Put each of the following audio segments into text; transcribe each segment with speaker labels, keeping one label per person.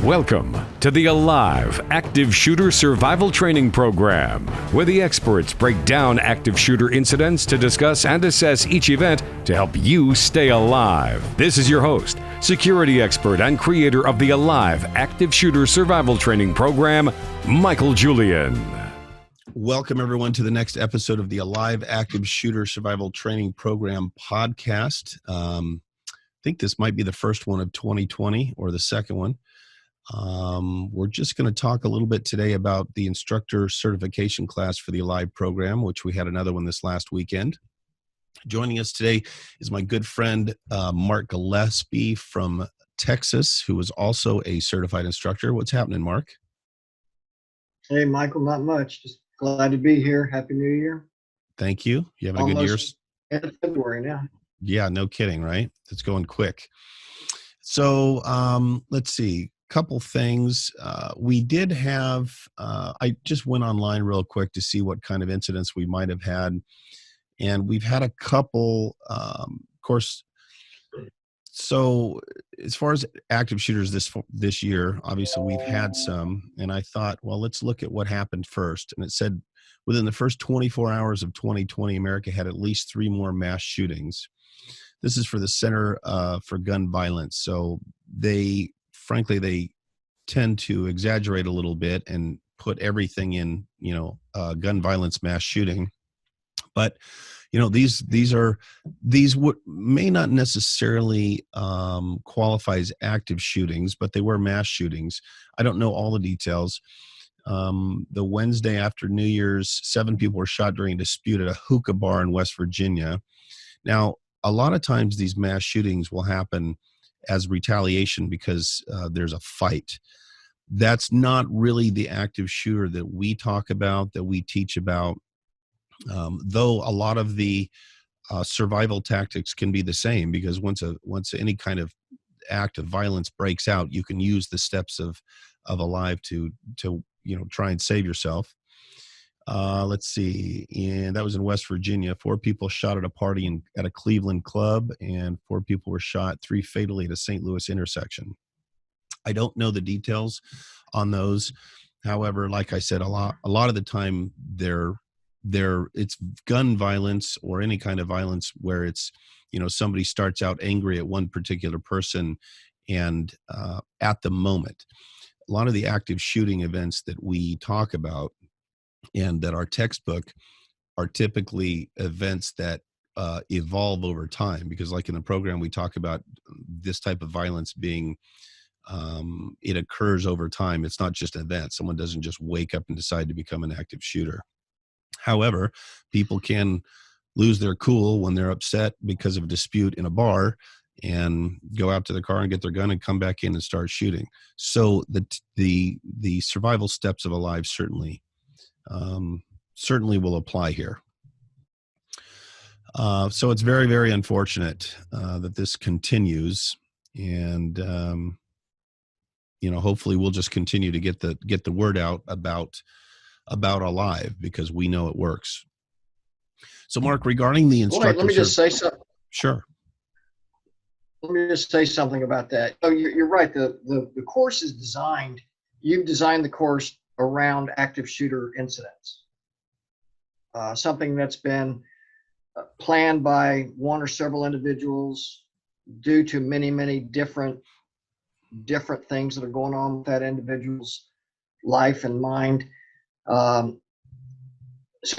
Speaker 1: Welcome to the A.L.I.V.E. Active Shooter Survival Training Program, where the experts break down active shooter incidents to discuss and assess each event to help you stay alive. This is your host, security expert and creator of the A.L.I.V.E. Active Shooter Survival Training Program, Michael Julian.
Speaker 2: Welcome, everyone, to the next episode of the A.L.I.V.E. Active Shooter Survival Training Program podcast. I think this might be the first one of 2020 or the second one. We're just going to talk a little bit today about the Instructor Certification class for the A.L.I.V.E. program, which we had another one this last weekend. Joining us today is my good friend, Mark Gillespie from Texas, who is also a certified instructor. What's happening, Mark?
Speaker 3: Hey, Michael, not much. Just glad to be here. Happy New Year.
Speaker 2: Thank you. You having a good year?
Speaker 3: End of February now.
Speaker 2: Yeah, no kidding, right? It's going quick. So let's see. Couple things. We did have, I just went online real quick to see what kind of incidents we might have had. And we've had a couple, of course. So as far as active shooters this year, obviously we've had some, and I thought, well, let's look at what happened first. And it said within the first 24 hours of 2020, America had at least 3 more mass shootings. This is for the Center for Gun Violence. So they tend to exaggerate a little bit and put everything in, gun violence, mass shooting. But, these may not necessarily qualify as active shootings, but they were mass shootings. I don't know all the details. The Wednesday after New Year's, 7 people were shot during a dispute at a hookah bar in West Virginia. Now, a lot of times these mass shootings will happen as retaliation because there's a fight. That's not really the active shooter that we talk about, that we teach about, though a lot of the survival tactics can be the same, because once any kind of act of violence breaks out, you can use the steps of A.L.I.V.E. to try and save yourself. Let's see, and that was in West Virginia. 4 people shot at a party at a Cleveland club, and 4 people were shot, 3 fatally at a St. Louis intersection. I don't know the details on those. However, like I said, a lot of the time it's gun violence or any kind of violence where it's, somebody starts out angry at one particular person and at the moment. A lot of the active shooting events that we talk about and that our textbook are typically events that evolve over time, because like in the program we talk about this type of violence being it occurs over time. It's not just an event. Someone doesn't just wake up and decide to become an active shooter. However, people can lose their cool when they're upset because of a dispute in a bar and go out to the car and get their gun and come back in and start shooting. So the survival steps of A.L.I.V.E. certainly will apply here. So it's very, very unfortunate that this continues, and hopefully we'll just continue to get the word out about A.L.I.V.E. because we know it works. So, Mark, regarding the instructor,
Speaker 3: let me just say something.
Speaker 2: Sure.
Speaker 3: Let me just say something about that. Oh, you're right. The course is designed. You've designed the course around active shooter incidents. Something that's been planned by one or several individuals due to many, many different things that are going on with that individual's life and mind. So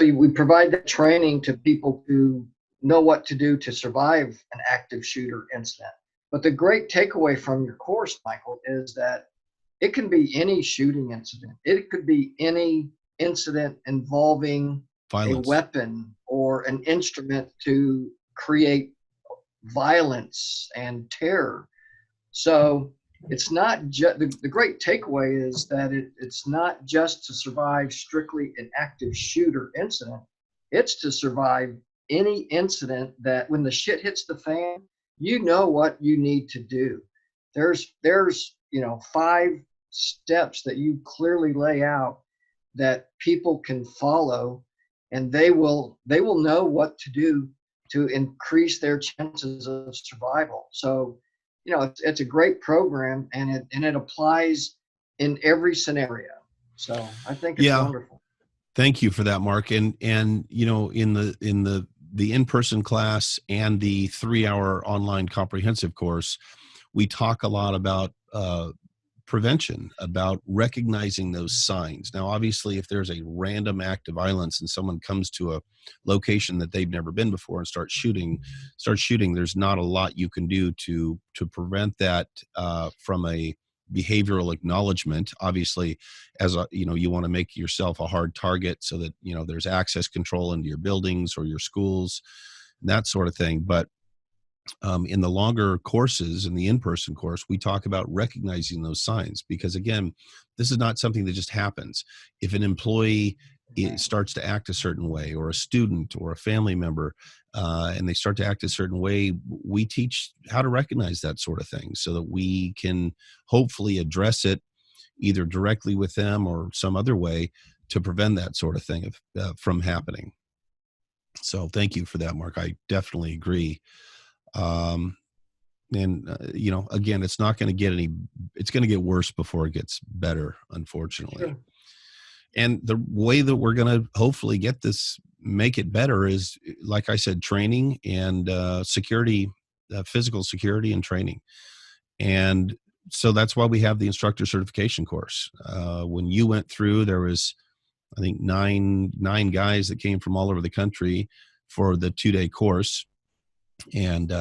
Speaker 3: we provide that training to people to know what to do to survive an active shooter incident. But the great takeaway from your course, Michael, is that it can be any shooting incident. It could be any incident involving violence, a weapon or an instrument to create violence and terror. So it's not just the great takeaway is that it's not just to survive strictly an active shooter incident. It's to survive any incident that when the shit hits the fan, you know what you need to do. There's 5 steps that you clearly lay out that people can follow, and they will know what to do to increase their chances of survival. So it's a great program, and it applies in every scenario. So I think it's
Speaker 2: Yeah.
Speaker 3: wonderful.
Speaker 2: Thank you for that, Mark. And in the in-person class and the 3-hour online comprehensive course, we talk a lot about prevention, about recognizing those signs. Now, obviously, if there's a random act of violence and someone comes to a location that they've never been before and starts shooting, there's not a lot you can do to prevent that from a behavioral acknowledgement. Obviously, you want to make yourself a hard target so that there's access control into your buildings or your schools, and that sort of thing. But in the longer courses, in the in-person course, we talk about recognizing those signs, because again, this is not something that just happens. If an employee starts to act a certain way, or a student or a family member, and they start to act a certain way, we teach how to recognize that sort of thing so that we can hopefully address it either directly with them or some other way to prevent that sort of thing from happening. So thank you for that, Mark. I definitely agree. Um, and again, it's not going to get it's going to get worse before it gets better, unfortunately.
Speaker 3: Sure.
Speaker 2: And the way that we're going to hopefully make it better is, like I said, training and security, physical security and training. And so that's why we have the instructor certification course. When you went through, there was, I think, nine guys that came from all over the country for the 2-day course. And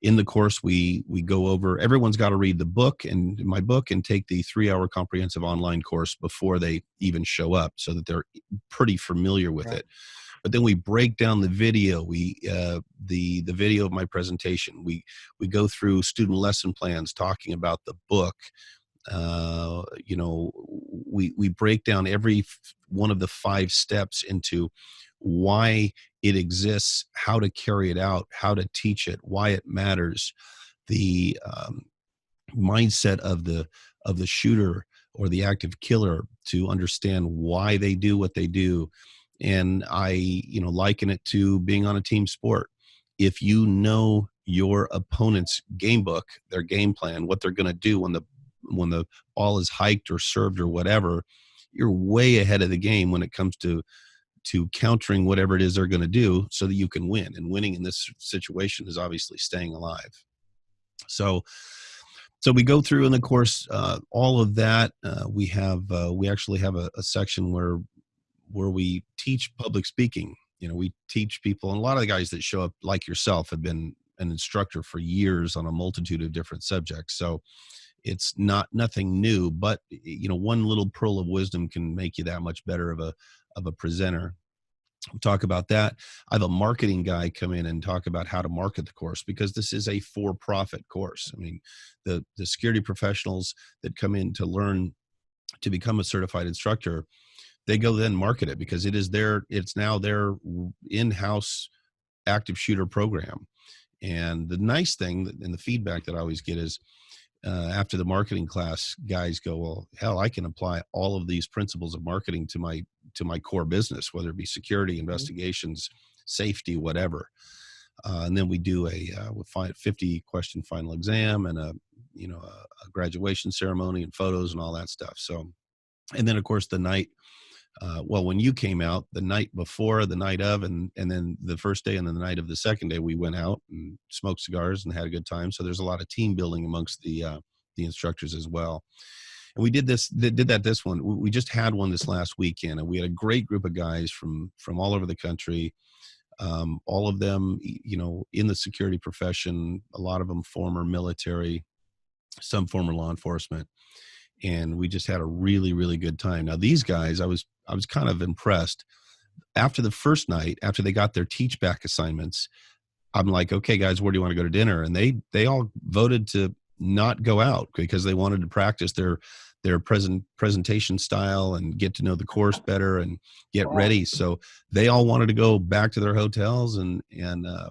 Speaker 2: in the course, we go over, everyone's got to read the book and my book and take the 3-hour comprehensive online course before they even show up, so that they're pretty familiar with
Speaker 3: Right.
Speaker 2: it. But then we break down the video. The video of my presentation. We go through student lesson plans talking about the book. We break down every one of the 5 steps into why it exists, how to carry it out, how to teach it, why it matters, the mindset of the shooter or the active killer, to understand why they do what they do. And I liken it to being on a team sport. If you know your opponent's game book, their game plan, what they're going to do when the ball is hiked or served or whatever, you're way ahead of the game when it comes to countering whatever it is they're going to do, so that you can win. And winning in this situation is obviously staying alive. So we go through in the course all of that. We actually have a section where we teach public speaking. We teach people, and a lot of the guys that show up, like yourself, have been an instructor for years on a multitude of different subjects. So it's nothing new, but one little pearl of wisdom can make you that much better of a presenter. We'll talk about that. I have a marketing guy come in and talk about how to market the course, because this is a for-profit course. I mean, the security professionals that come in to learn to become a certified instructor, they go then market it, because it's now their in-house active shooter program. And the nice thing, and the feedback that I always get is, after the marketing class, guys go, well, hell, I can apply all of these principles of marketing to my core business, whether it be security, investigations, safety, whatever. And then we do a 50-question final exam, and a graduation ceremony and photos and all that stuff. So, and then of course the night, when you came out, the night before, the night of, and then the first day and then the night of the second day, we went out and smoked cigars and had a good time. So there's a lot of team building amongst the instructors as well. And we did this one. We just had one this last weekend, and we had a great group of guys from all over the country. All of them, in the security profession, a lot of them former military, some former law enforcement. And we just had a really, really good time. Now, these guys, I was kind of impressed. After the first night, after they got their teach back assignments, I'm like, okay, guys, where do you want to go to dinner? And they all voted to not go out, because they wanted to practice their presentation style and get to know the course better and get ready. So they all wanted to go back to their hotels and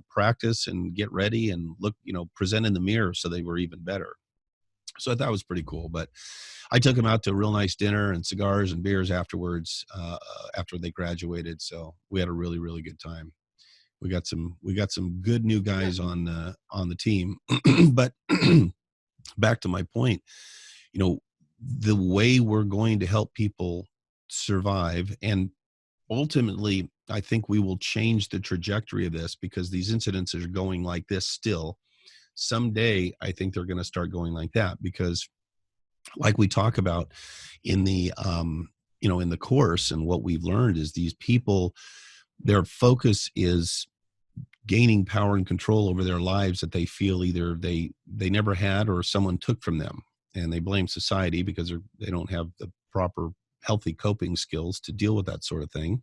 Speaker 2: practice and get ready and look, present in the mirror, so they were even better. So I thought it was pretty cool. But I took them out to a real nice dinner and cigars and beers afterwards, after they graduated. So we had a really, really good time. We got some good new guys on the team, but back to my point, the way we're going to help people survive, and ultimately, I think we will change the trajectory of this, because these incidents are going like this still. Someday, I think they're going to start going like that, because like we talk about in the, in the course, and what we've learned is these people, their focus is gaining power and control over their lives that they feel either they never had or someone took from them, and they blame society because they don't have the proper healthy coping skills to deal with that sort of thing.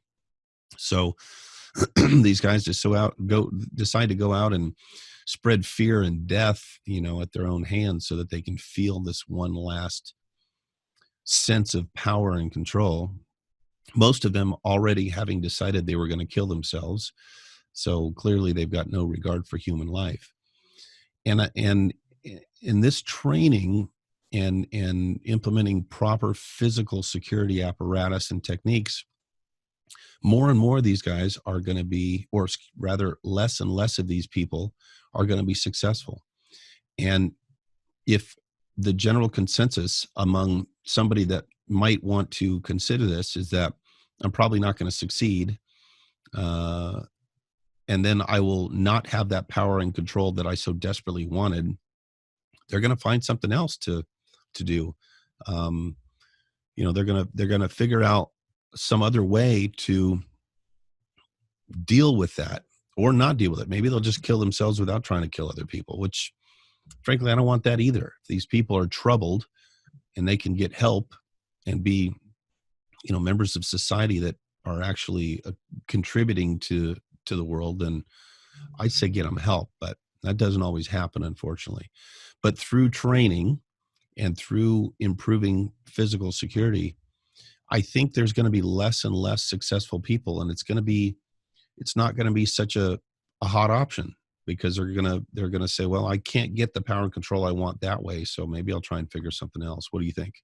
Speaker 2: So these guys decide to go out and spread fear and death, at their own hands, so that they can feel this one last sense of power and control. Most of them already having decided they were going to kill themselves. So clearly they've got no regard for human life. And in this training and implementing proper physical security apparatus and techniques, more and more of these guys are going to be, or rather less and less of these people are going to be successful. And if the general consensus among somebody that might want to consider this is that I'm probably not going to succeed, and then I will not have that power and control that I so desperately wanted, they're going to find something else to do. They're going to figure out some other way to deal with that, or not deal with it. Maybe they'll just kill themselves without trying to kill other people, which frankly, I don't want that either. If these people are troubled and they can get help and be, members of society that are actually contributing to the world, then I'd say get them help. But that doesn't always happen, unfortunately. But through training and through improving physical security, I think there's going to be less and less successful people, and it's not going to be such a hot option, because they're going to say, well, I can't get the power and control I want that way, so maybe I'll try and figure something else. What do you think?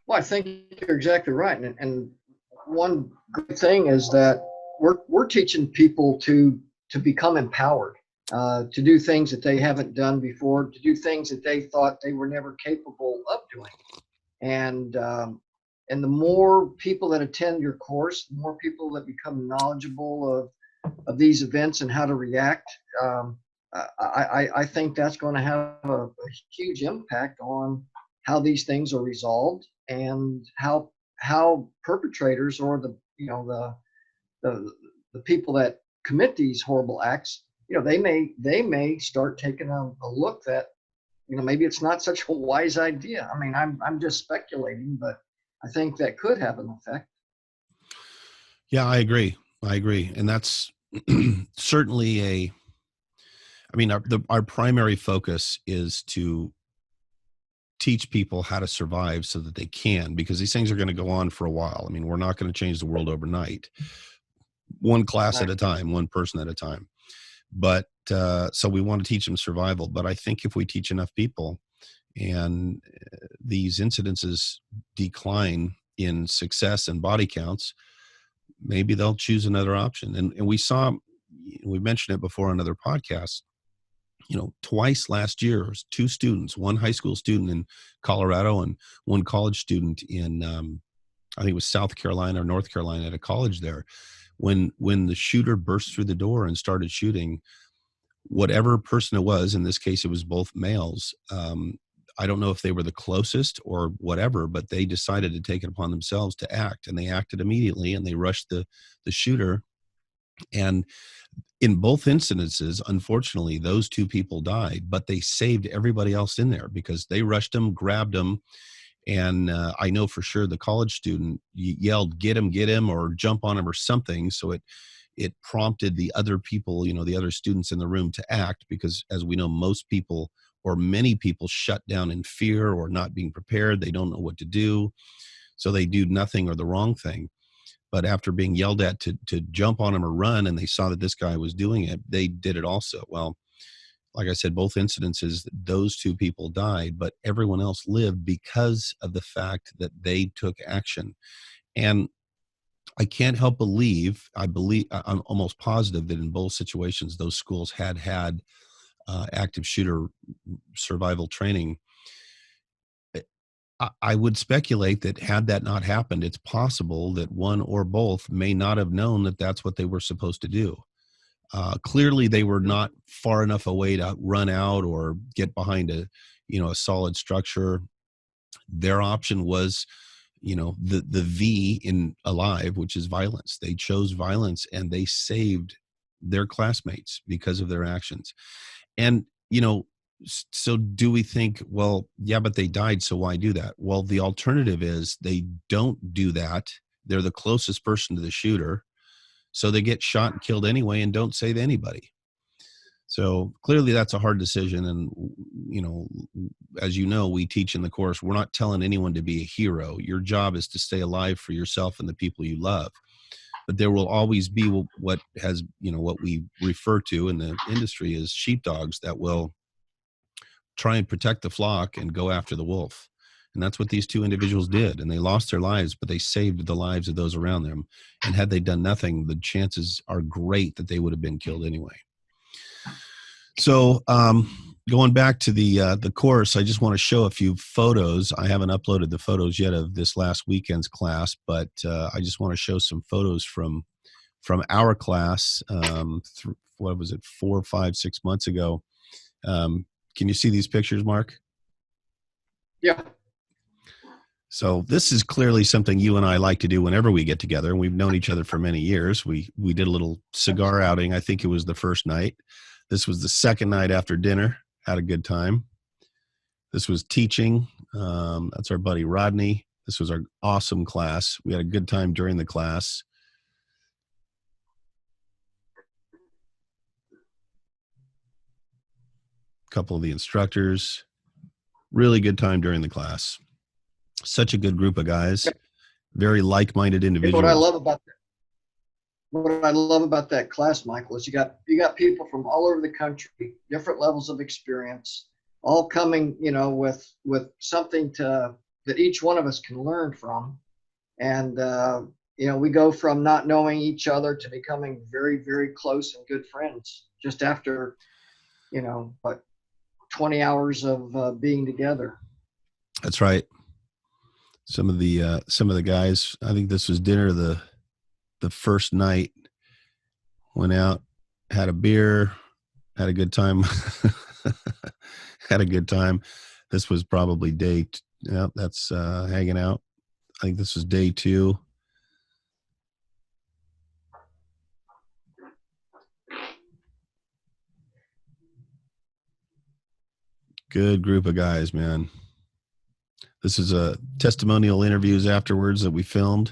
Speaker 3: Well, I think you're exactly right. And one good thing is that we're teaching people to become empowered, to do things that they haven't done before, to do things that they thought they were never capable of doing. And the more people that attend your course, the more people that become knowledgeable of these events and how to react, I think that's going to have a huge impact on how these things are resolved, and how perpetrators, or the people that commit these horrible acts, they may start taking a look that maybe it's not such a wise idea. I mean, I'm just speculating, but I think that could have an effect.
Speaker 2: Yeah, I agree, and that's certainly our primary focus is to teach people how to survive so that they can, because these things are going to go on for a while. I mean, we're not going to change the world overnight, one class at a time, one person at a time. But so we want to teach them survival. But I think if we teach enough people, and these incidences decline in success and body counts, maybe they'll choose another option. And we mentioned it before on other podcasts, twice last year, two students, one high school student in Colorado and one college student in, I think it was South Carolina or North Carolina, at a college there. When the shooter burst through the door and started shooting, whatever person it was, in this case, it was both males. I don't know if they were the closest or whatever, but they decided to take it upon themselves to act, and they acted immediately, and they rushed the shooter. And in both incidences, unfortunately, those two people died, but they saved everybody else in there, because they rushed them, grabbed them. And I know for sure the college student yelled, get him, or jump on him, or something. So it prompted the other people, the other students in the room, to act, because as we know, most people, or many people, shut down in fear or not being prepared. They don't know what to do. So they do nothing or the wrong thing. But after being yelled at to jump on him or run, and they saw that this guy was doing it, they did it also. Well, like I said, both incidences, those two people died, but everyone else lived because of the fact that they took action. And I can't help I'm almost positive that in both situations, those schools had active shooter survival training, I would speculate that had that not happened, it's possible that one or both may not have known that that's what they were supposed to do. Clearly, they were not far enough away to run out or get behind a solid structure. Their option was, the V in A.L.I.V.E, which is violence. They chose violence, and they saved their classmates because of their actions. And so do we think, well, yeah, but they died, so why do that? Well, the alternative is they don't do that. They're the closest person to the shooter, so they get shot and killed anyway and don't save anybody. So clearly that's a hard decision. And, as you know, we teach in the course, we're not telling anyone to be a hero. Your job is to stay alive for yourself and the people you love. But there will always be what we refer to in the industry as sheepdogs that will try and protect the flock and go after the wolf. And that's what these two individuals did. And they lost their lives, but they saved the lives of those around them. And had they done nothing, the chances are great that they would have been killed anyway. So going back to the course, I just want to show a few photos. I haven't uploaded the photos yet of this last weekend's class, but I just want to show some photos from our class. What was it, 4, 5, 6 months ago? Can you see these pictures, Mark?
Speaker 3: Yeah.
Speaker 2: So this is clearly something you and I like to do whenever we get together. And we've known each other for many years. We did a little cigar outing. I think it was the first night. This was the second night after dinner. Had a good time. This was teaching. That's our buddy Rodney. This was our awesome class. We had a good time during the class. Couple of the instructors. Really good time during the class. Such a good group of guys. Very like-minded individuals.
Speaker 3: What I love about that class, Michael, is you got people from all over the country, different levels of experience, all coming, with something that each one of us can learn from. And we go from not knowing each other to becoming very, very close and good friends just after 20 hours of being together.
Speaker 2: That's right. Some of the guys, I think this was dinner the first night, went out, had a beer, had a good time. Had a good time. This was probably that's hanging out. I think this was day 2. Good group of guys, man. This is a testimonial interviews afterwards that we filmed.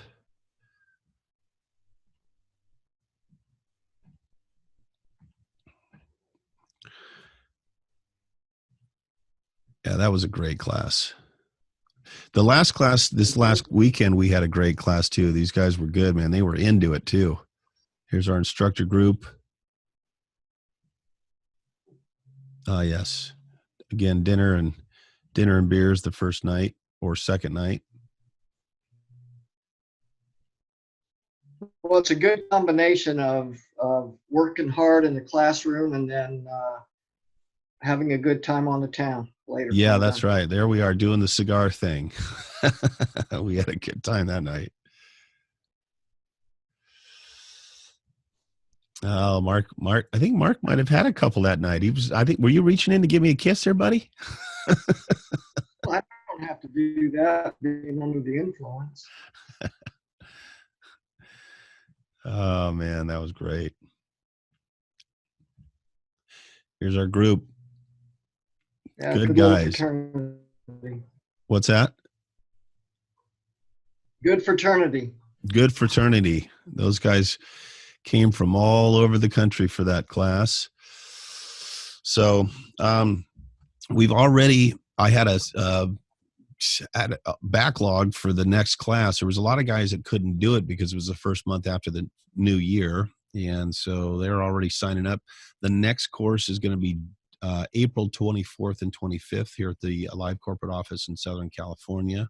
Speaker 2: Yeah, that was a great class. The last class, this last weekend, we had a great class too. These guys were good, man. They were into it too. Here's our instructor group. Yes. Again, dinner and beers the first night or second night.
Speaker 3: Well, it's a good combination of working hard in the classroom and then having a good time on the town later.
Speaker 2: Yeah, that's right. There we are doing the cigar thing. We had a good time that night. Oh, Mark, I think Mark might have had a couple that night. Were you reaching in to give me a kiss there, buddy?
Speaker 3: Well, I don't have to do that being under the influence.
Speaker 2: Oh man, that was great. Here's our group.
Speaker 3: Yeah,
Speaker 2: good guys. What's that?
Speaker 3: Good fraternity.
Speaker 2: Good fraternity. Those guys came from all over the country for that class. So I had a backlog for the next class. There was a lot of guys that couldn't do it because it was the first month after the new year. And so they're already signing up. The next course is going to be April 24th and 25th here at the A.L.I.V.E corporate office in Southern California.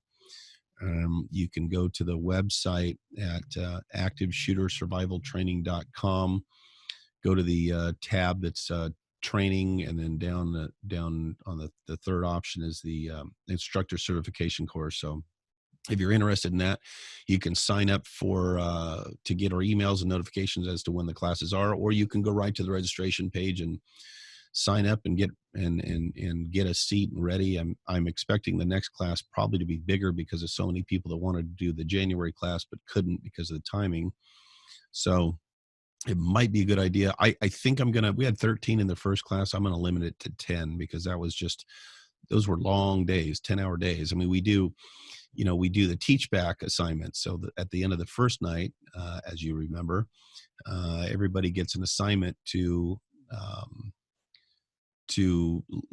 Speaker 2: You can go to the website at activeshootersurvivaltraining.com. Go to the tab that's training, and then down on the third option is the Instructor Certification Course. So if you're interested in that, you can sign up for to get our emails and notifications as to when the classes are, or you can go right to the registration page and sign up and get get a seat and ready. I'm expecting the next class probably to be bigger because of so many people that wanted to do the January class but couldn't because of the timing. So it might be a good idea. I think we had 13 in the first class. I'm gonna limit it to 10 because those were long days, 10-hour days. I mean, we do the teach back assignments. So at the end of the first night, as you remember, everybody gets an assignment to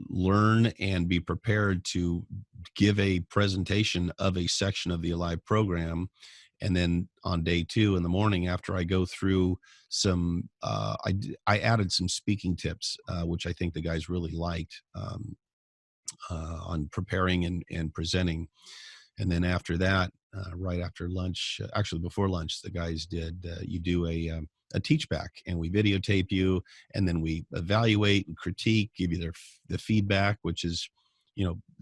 Speaker 2: learn and be prepared to give a presentation of a section of the A.L.I.V.E program. And then on day 2 in the morning, after I go through some, I added some speaking tips, which I think the guys really liked, on preparing and presenting. And then after that, right after lunch, actually before lunch, the guys you do a teach back, and we videotape you, and then we evaluate and critique, give you the feedback, which is,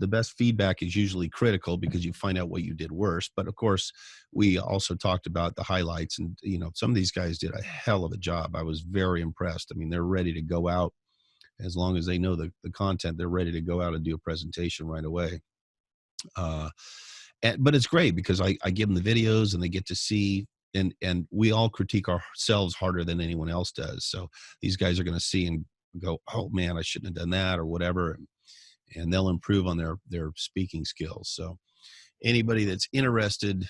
Speaker 2: the best feedback is usually critical because you find out what you did worse. But of course, we also talked about the highlights, and, some of these guys did a hell of a job. I was very impressed. I mean, they're ready to go out. As long as they know the content, they're ready to go out and do a presentation right away. But it's great because I give them the videos and they get to see, and we all critique ourselves harder than anyone else does. So these guys are going to see and go, oh man, I shouldn't have done that or whatever. And they'll improve on their speaking skills. So anybody that's interested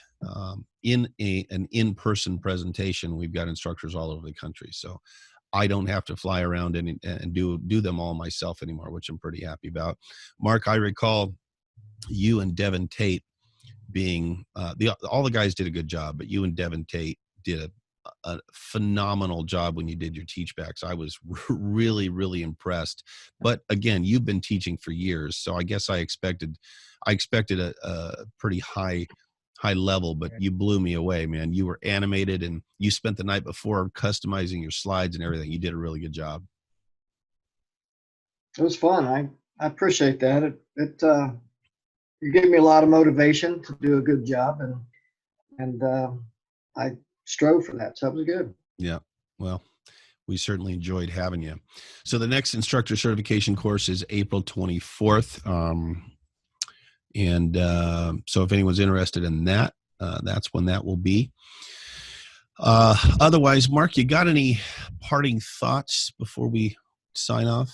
Speaker 2: in an in-person presentation, we've got instructors all over the country. So I don't have to fly around and do them all myself anymore, which I'm pretty happy about. Mark, I recall you and Devin Tate being all the guys did a good job, but you and Devin Tate did a phenomenal job when you did your teach backs. I was really, really impressed. But again, you've been teaching for years, so I guess I expected a pretty high level, but you blew me away, man. You were animated, and you spent the night before customizing your slides and everything. You did a really good job.
Speaker 3: It was fun. I appreciate that. It gave me a lot of motivation to do a good job, and I strove for that. So it was good. Yeah.
Speaker 2: Well, we certainly enjoyed having you. So the next instructor certification course is April 24th. So if anyone's interested in that, that's when that will be. Otherwise, Mark, you got any parting thoughts before we sign off?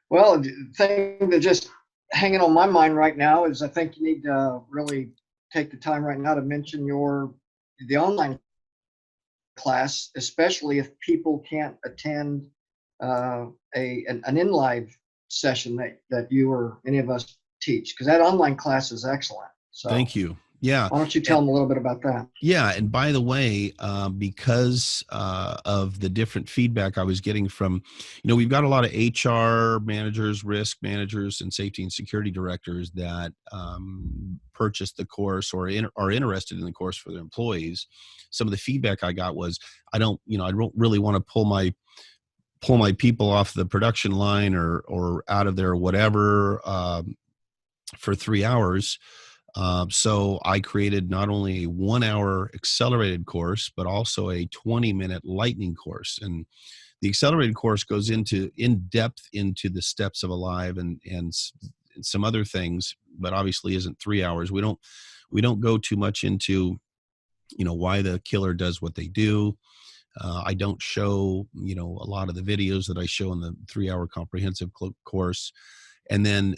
Speaker 3: Well, the thing that just hanging on my mind right now is I think you need to really take the time right now to mention the online class, especially if people can't attend an in-live session that you or any of us teach, because that online class is excellent. So
Speaker 2: thank you. Yeah.
Speaker 3: Why don't you tell them a little bit about that?
Speaker 2: Yeah. And by the way, because of the different feedback I was getting from, we've got a lot of HR managers, risk managers, and safety and security directors that purchased the course or are interested in the course for their employees. Some of the feedback I got was, I don't really want to pull my people off the production line or out of there, whatever, for 3 hours. So I created not only a 1-hour accelerated course, but also a 20-minute lightning course. And the accelerated course goes in depth into the steps of A.L.I.V.E and some other things, but obviously isn't 3 hours. We don't go too much into, why the killer does what they do. I don't show, a lot of the videos that I show in the 3-hour comprehensive course. And then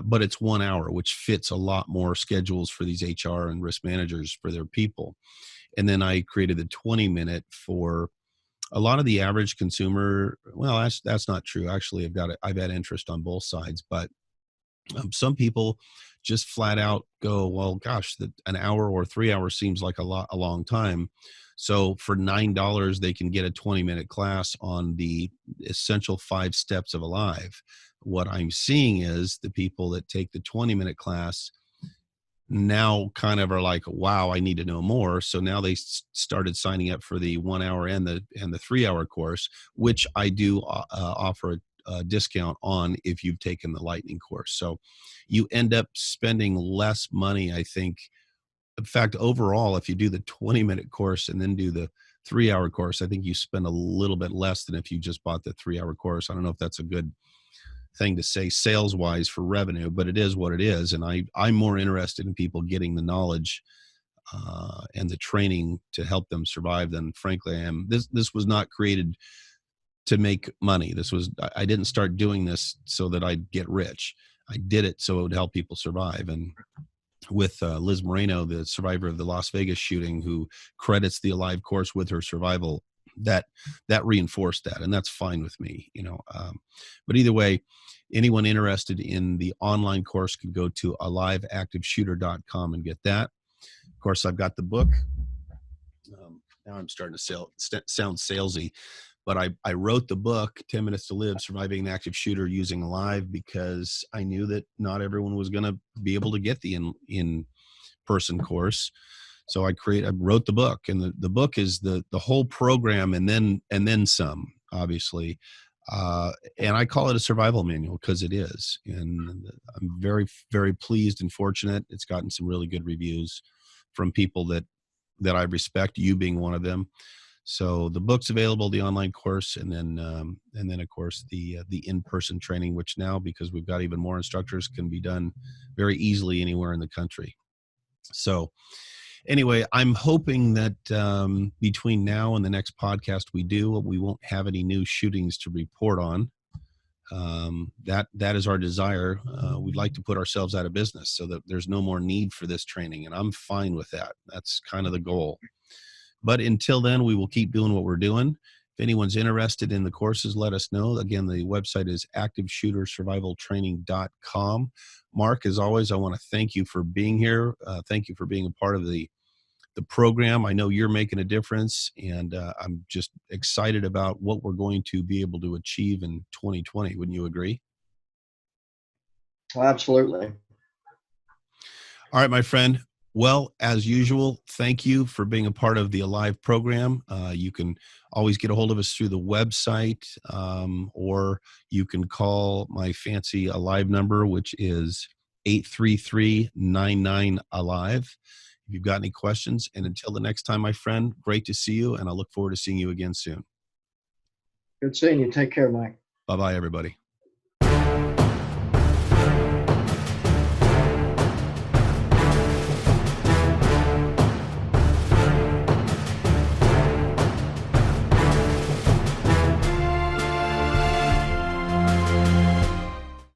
Speaker 2: but it's 1 hour, which fits a lot more schedules for these HR and risk managers for their people. And then I created the 20-minute for a lot of the average consumer. Well, that's not true. Actually, I've had interest on both sides, but some people just flat out go, well, gosh, an hour or 3 hours seems like a long time. So for $9, they can get a 20-minute class on the essential 5 steps of A.L.I.V.E. What I'm seeing is the people that take the 20-minute class now kind of are like, wow, I need to know more. So now they started signing up for the 1 hour and the 3 hour course, which I do offer a discount on if you've taken the Lightning course. So you end up spending less money, I think. In fact, overall, if you do the 20-minute course and then do the 3 hour course, I think you spend a little bit less than if you just bought the 3 hour course. I don't know if that's a good thing to say sales wise for revenue, but it is what it is. And I'm more interested in people getting the knowledge and the training to help them survive than frankly I am. This was not created to make money. I didn't start doing this so that I'd get rich. I did it so it would help people survive. And with Liz Moreno, the survivor of the Las Vegas shooting, who credits the A.L.I.V.E. course with her survival, that reinforced that, and that's fine with me, but either way, anyone interested in the online course can go to aliveactiveshooter.com and get that. Of course, I've got the book. Now I'm starting to sound salesy, but I wrote the book 10 Minutes to Live, Surviving an Active Shooter Using A.L.I.V.E. because I knew that not everyone was going to be able to get the in-person course. So I wrote the book, and the book is the whole program and then some, obviously. And I call it a survival manual because it is. And I'm very, very pleased and fortunate. It's gotten some really good reviews from people that I respect, you being one of them. So the book's available, the online course, and then of course the in-person training, which now, because we've got even more instructors, can be done very easily anywhere in the country. So anyway, I'm hoping that between now and the next podcast we won't have any new shootings to report on. That is our desire. We'd like to put ourselves out of business so that there's no more need for this training, and I'm fine with that. That's kind of the goal. But until then, we will keep doing what we're doing. If anyone's interested in the courses, let us know. Again, the website is activeshootersurvivaltraining.com. Mark, as always, I want to thank you for being here. Thank you for being a part of the program. I know you're making a difference, and I'm just excited about what we're going to be able to achieve in 2020. Wouldn't you agree?
Speaker 3: Well, absolutely.
Speaker 2: All right, my friend. Well, as usual, thank you for being a part of the A.L.I.V.E. program. You can always get a hold of us through the website, or you can call my fancy A.L.I.V.E. number, which is 833-99-ALIVE. If you've got any questions. And until the next time, my friend, great to see you, and I look forward to seeing you again soon.
Speaker 3: Good seeing you. Take care, Mike.
Speaker 2: Bye-bye, everybody.